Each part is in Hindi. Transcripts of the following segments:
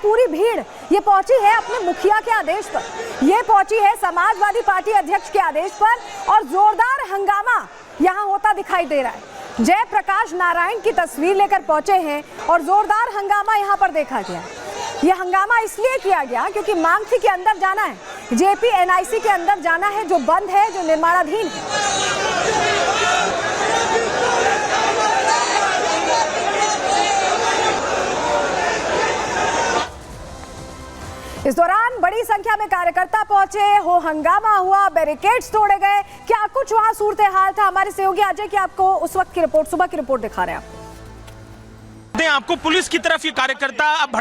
पूरी भीड़ ये पहुंची है अपने मुखिया के आदेश पर, ये पहुंची है समाजवादी पार्टी अध्यक्ष के आदेश पर और जोरदार हंगामा यहां होता दिखाई दे रहा है। जयप्रकाश नारायण की तस्वीर लेकर पहुंचे हैं और जोरदार हंगामा यहां पर देखा गया। ये हंगामा इसलिए किया गया क्योंकि मांग थी कि अंदर जाना है, जेपी एनआईसी के अंदर जाना है जो बंद है, जो निर्माणाधीन है। इस दौरान बड़ी संख्या में कार्यकर्ता पहुंचे, हो हंगामा हुआ, बैरिकेड्स तोड़े गए। क्या कुछ वहां सूरत हाल था, हमारे सहयोगी अजय की आपको उस वक्त की रिपोर्ट, सुबह की रिपोर्ट दिखा रहे हैं। आपको पुलिस की तरफ ये कार्यकर्ता अब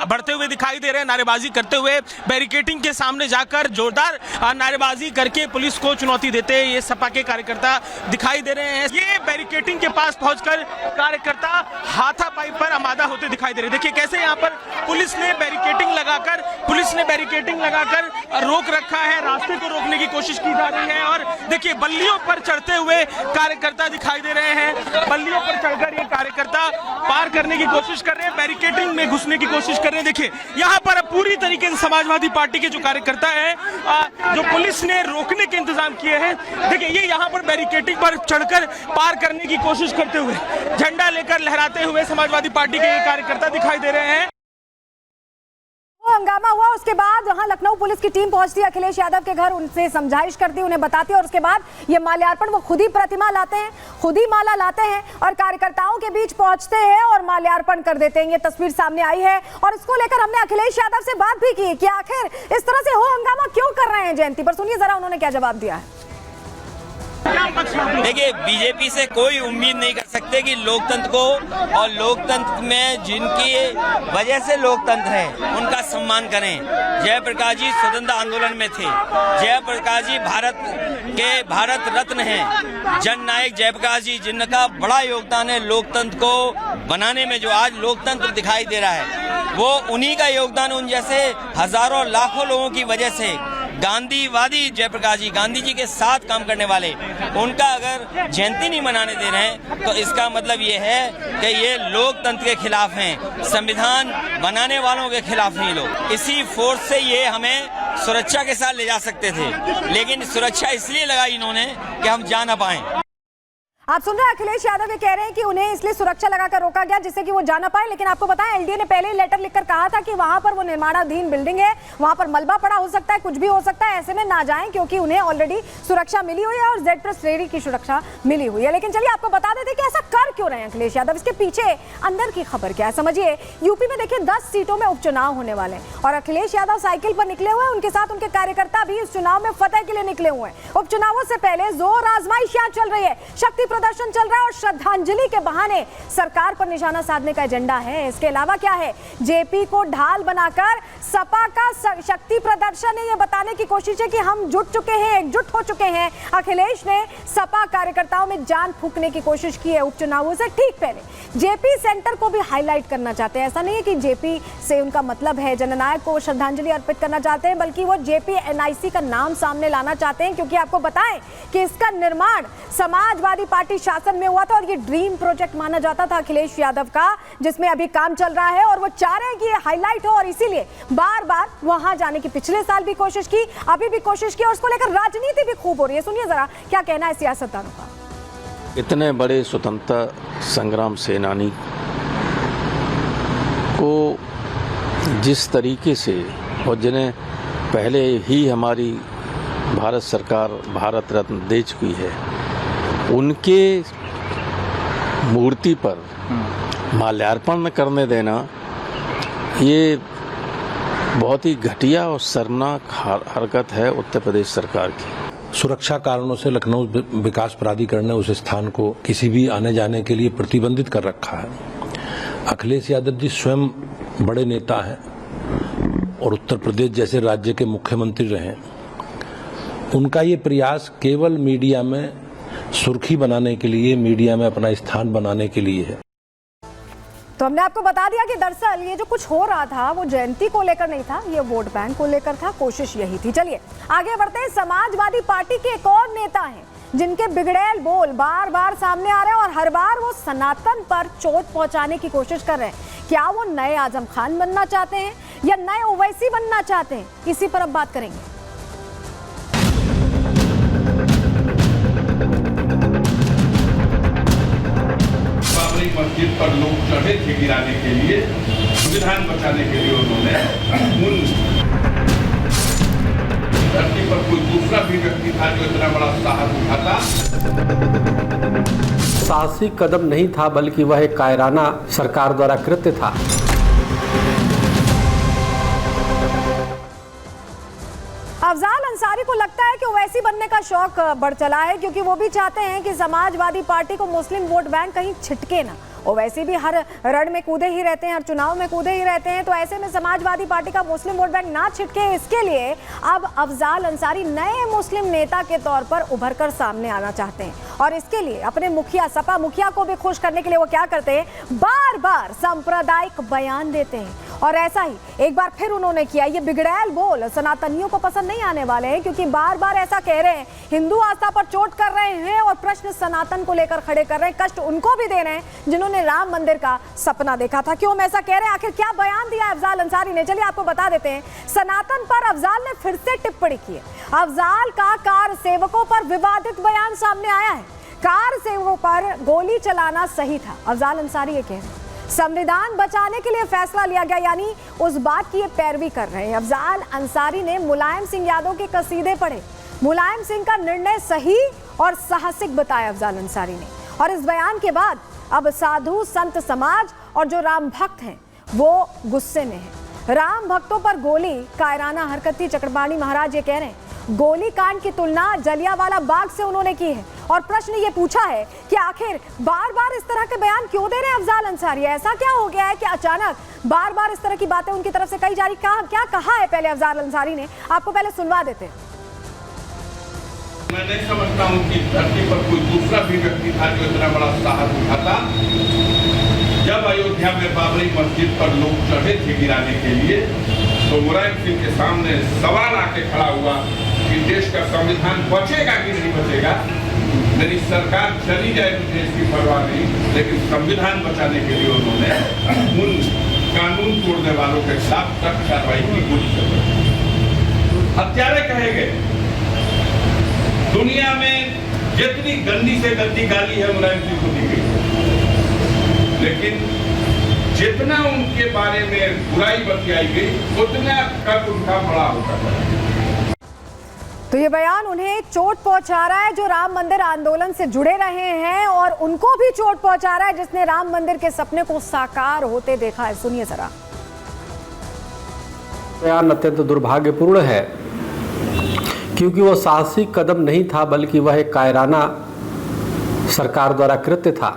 बढ़ते हुए दिखाई दे रहे हैं, नारेबाजी करते हुए बैरिकेडिंग के सामने जाकर जोरदार नारेबाजी करके पुलिस को चुनौती देते हैं। ये सपा के कार्यकर्ता दिखाई दे रहे हैं। ये बैरिकेडिंग के पास पहुंचकर कार्यकर्ता हाथापाई पर आमादा होते दिखाई दे रहे हैं। देखिए कैसे यहाँ पर पुलिस ने बैरिकेडिंग लगाकर रोक रखा है, रास्ते को रोकने की कोशिश की जा रही है। और देखिए बल्लियों पर चढ़ते हुए कार्यकर्ता दिखाई दे रहे हैं, बल्लियों पर चढ़कर ये कार्यकर्ता पार करने की कोशिश कर रहे हैं, बैरिकेडिंग में घुसने की कोशिश कर रहे हैं। देखिए यहाँ पर पूरी तरीके से समाजवादी पार्टी के जो कार्यकर्ता हैं, जो पुलिस ने रोकने के इंतजाम किए हैं, देखिए ये यहाँ पर बैरिकेडिंग पर चढ़कर पार करने की कोशिश करते हुए, झंडा लेकर लहराते हुए समाजवादी पार्टी के ये कार्यकर्ता दिखाई दे रहे हैं। हंगामा हुआ, उसके बाद वहां लखनऊ पुलिस की टीम पहुंचती है अखिलेश यादव के घर, उनसे समझाइश करती है, उन्हें बताती है और उसके बाद ये माल्यार्पण वो खुद ही प्रतिमा लाते हैं, खुद ही माला लाते हैं और कार्यकर्ताओं के बीच पहुंचते हैं और माल्यार्पण कर देते हैं। ये तस्वीर सामने आई है और इसको लेकर हमने अखिलेश यादव से बात भी की कि आखिर इस तरह से हो हंगामा क्यों कर रहे हैं जयंती पर। सुनिए जरा उन्होंने क्या जवाब दिया है। देखिए बीजेपी से कोई उम्मीद नहीं कर सकते कि लोकतंत्र को, और लोकतंत्र में जिनकी वजह से लोकतंत्र है उनका सम्मान करें। जयप्रकाश जी स्वतंत्र आंदोलन में थे, जयप्रकाश जी भारत रत्न हैं, जननायक जयप्रकाश जी, जिनका बड़ा योगदान है लोकतंत्र को बनाने में। जो आज लोकतंत्र दिखाई दे रहा है वो उन्हीं का योगदान, उन जैसे हजारों लाखों लोगों की वजह से। गांधीवादी जयप्रकाश जी, गांधी जी के साथ काम करने वाले, उनका अगर जयंती नहीं मनाने दे रहे हैं तो इसका मतलब ये है कि ये लोकतंत्र के खिलाफ हैं, संविधान बनाने वालों के खिलाफ हैं लोग। इसी फोर्स से ये हमें सुरक्षा के साथ ले जा सकते थे, लेकिन सुरक्षा इसलिए लगाई इन्होंने कि हम जा ना पाएं। आप सुन रहे हैं अखिलेश यादव ये कह रहे हैं कि उन्हें इसलिए सुरक्षा लगाकर रोका गया जिससे कि वो जा ना पाए। लेकिन आपको बताएं एलडीए ने पहले ही लेटर लिखकर कहा था कि वहां पर वो निर्माणाधीन बिल्डिंग है, वहां पर मलबा पड़ा हो सकता है, कुछ भी हो सकता है, ऐसे में ना जाएं क्योंकि उन्हें ऑलरेडी सुरक्षा मिली हुई है और Z+3 की सुरक्षा मिली हुई है। लेकिन चलिए आपको बता देते कि ऐसा कर क्यों रहे हैं अखिलेश यादव, इसके पीछे अंदर की खबर क्या है समझिए। यूपी में देखिए 10 सीटों में उपचुनाव होने वाले हैं और अखिलेश यादव साइकिल पर निकले हुए हैं, उनके साथ उनके कार्यकर्ता भी इस चुनाव में फतेह के लिए निकले हुए हैं। उपचुनावों से पहले जोर आजमाइश चल रही है, शक्ति प्रदर्शन चल रहा है और श्रद्धांजलि के बहाने सरकार पर निशाना साधने का एजेंडा है। इसके अलावा क्या है, जेपी को ढाल बनाकर सपा का शक्ति प्रदर्शन है, ये बताने की कोशिश है कि हम जुट चुके हैं, एकजुट हो चुके हैं। अखिलेश ने सपा कार्यकर्ताओं में जान फूंकने की कोशिश की है उपचुनावों से ठीक पहले। जेपी सेंटर को भी हाईलाइट करना चाहते हैं। ऐसा नहीं है कि जेपी से उनका मतलब है जननायक को श्रद्धांजलि अर्पित करना चाहते हैं, बल्कि वो जेपी एनआईसी का नाम सामने लाना चाहते हैं क्योंकि आपको बताएं कि इसका निर्माण समाजवादी पार्टी शासन में हुआ था और ये ड्रीम प्रोजेक्ट माना जाता था अखिलेश यादव का, जिसमें अभी काम चल रहा है और वो चाह रहे हैं कि ये हाईलाइट हो और इसीलिए बार बार वहां जाने की पिछले साल भी कोशिश की, अभी भी कोशिश की और उसको लेकर राजनीति भी खूब हो रही है। सुनिए जरा क्या कहना है सियासतदानों का। इतने बड़े स्वतंत्रता संग्राम सेनानी को जिस तरीके से, और जिन्हें पहले ही हमारी भारत सरकार भारत रत्न दे चुकी है, उनके मूर्ति पर माल्यार्पण करने देना ये बहुत ही घटिया और शर्मनाक हरकत है उत्तर प्रदेश सरकार की। सुरक्षा कारणों से लखनऊ विकास प्राधिकरण ने उस स्थान को किसी भी आने जाने के लिए प्रतिबंधित कर रखा है। अखिलेश यादव जी स्वयं बड़े नेता हैं और उत्तर प्रदेश जैसे राज्य के मुख्यमंत्री रहे। उनका ये प्रयास केवल मीडिया में सुर्खी बनाने के लिए, मीडिया में अपना स्थान बनाने के लिए है। तो हमने आपको बता दिया कि दरअसल ये जो कुछ हो रहा था वो जयंती को लेकर नहीं था, ये वोट बैंक को लेकर था, कोशिश यही थी। चलिए आगे बढ़ते हैं। समाजवादी पार्टी के एक और नेता हैं जिनके बिगड़ैल बोल बार बार सामने आ रहे हैं और हर बार वो सनातन पर चोट पहुंचाने की कोशिश कर रहे हैं। क्या वो नए आजम खान बनना चाहते हैं या नए ओवैसी बनना चाहते हैं, इसी पर अब बात करेंगे। बाबरी मस्जिद पर लोग चढ़े थे गिराने के लिए, संविधान बचाने के लिए उन्होंने उन धरती पर कोई दूसरा भी व्यक्ति था जो इतना बड़ा साहस उठाता। साहसी कदम नहीं था बल्कि वह एक कायराना सरकार द्वारा कृत्य था। अफजाल अंसारी को लगता है कि ओवैसी बनने का शौक बढ़ चला है, क्योंकि वो भी चाहते हैं कि समाजवादी पार्टी को मुस्लिम वोट बैंक कहीं छिटके ना। ओवैसी भी हर रण में कूदे ही रहते हैं, हर चुनाव में कूदे ही रहते हैं, तो ऐसे में समाजवादी पार्टी का मुस्लिम वोट बैंक ना छिटके, इसके लिए अब अफजाल अंसारी नए मुस्लिम नेता के तौर पर उभर कर सामने आना चाहते हैं। और इसके लिए अपने मुखिया, सपा मुखिया को भी खुश करने के लिए वो क्या करते हैं, बार बार सांप्रदायिक बयान देते हैं। और ऐसा ही एक बार फिर उन्होंने किया। ये बिगड़ैल बोल सनातनियों को पसंद नहीं आने वाले हैं, क्योंकि बार बार ऐसा कह रहे हैं, हिंदू आस्था पर चोट कर रहे हैं और प्रश्न सनातन को लेकर खड़े कर रहे हैं, कष्ट उनको भी दे रहे हैं जिन्होंने राम मंदिर का सपना देखा था। क्यों हम ऐसा कह रहे हैं, आखिर क्या बयान दिया है अफजाल अंसारी ने, चलिए आपको बता देते हैं। सनातन पर अफजाल ने फिर से टिप्पणी की है। अफजाल का कार सेवकों पर विवादित बयान सामने आया है। कार सेवकों पर गोली चलाना सही था, अफजाल अंसारी ये कह रहे हैं। संविधान बचाने के लिए फैसला लिया गया, यानी उस बात की ये पैरवी कर रहे हैं। अफजाल अंसारी ने मुलायम सिंह यादव के कसीदे पढ़े। मुलायम सिंह का निर्णय सही और साहसिक बताया अफजाल अंसारी ने। और इस बयान के बाद अब साधु संत समाज और जो राम भक्त हैं वो गुस्से में हैं। राम भक्तों पर गोली कायराना हरकत थी, चक्रपाणी महाराज ये कह रहे हैं। गोली कांड की तुलना जलियांवाला बाग से उन्होंने की है और प्रश्न ये पूछा है कि आखिर बार बार इस तरह के बयान क्यों दे रहे हैं अफजाल अंसारी। ऐसा क्या हो गया है कि अचानक बार बार इस तरह की बातें उनकी तरफ से कही जा रही। क्या कहा है पहले अफजाल अंसारी ने, आपको पहले सुनवा देते हैं। मैं नहीं समझता हूँ कि धरती पर कोई दूसरा भी व्यक्ति था जो इतना बड़ा साहस उठाता। जब अयोध्या में बाबरी मस्जिद पर लोग चढ़े थे गिराने के लिए, तो मुलायम सिंह के सामने सवाल आके खड़ा हुआ कि देश का संविधान बचेगा कि नहीं बचेगा। मेरी सरकार चली जाए तो देश की परवाह नहीं, लेकिन संविधान बचाने के लिए उन्होंने उन कानून तोड़ने वालों के खिलाफ सख्त कार्रवाई की गोली चलाई। हत्यारे कहे गए। दुनिया में जितनी गंदी से गंदी गाली है मुलायम सिंह को दी गई, लेकिन जितना उनके बारे में बुराई बतियाई गई उतना कद उनका बड़ा होता है। तो ये बयान उन्हें चोट पहुंचा रहा है जो राम मंदिर आंदोलन से जुड़े रहे हैं, और उनको भी चोट पहुंचा रहा है जिसने राम मंदिर के सपने को साकार होते देखा है। सुनिए जरा। बयान अत्यंत दुर्भाग्यपूर्ण है, क्योंकि वो साहसी कदम नहीं था बल्कि वह एक कायराना सरकार द्वारा कृत्य था।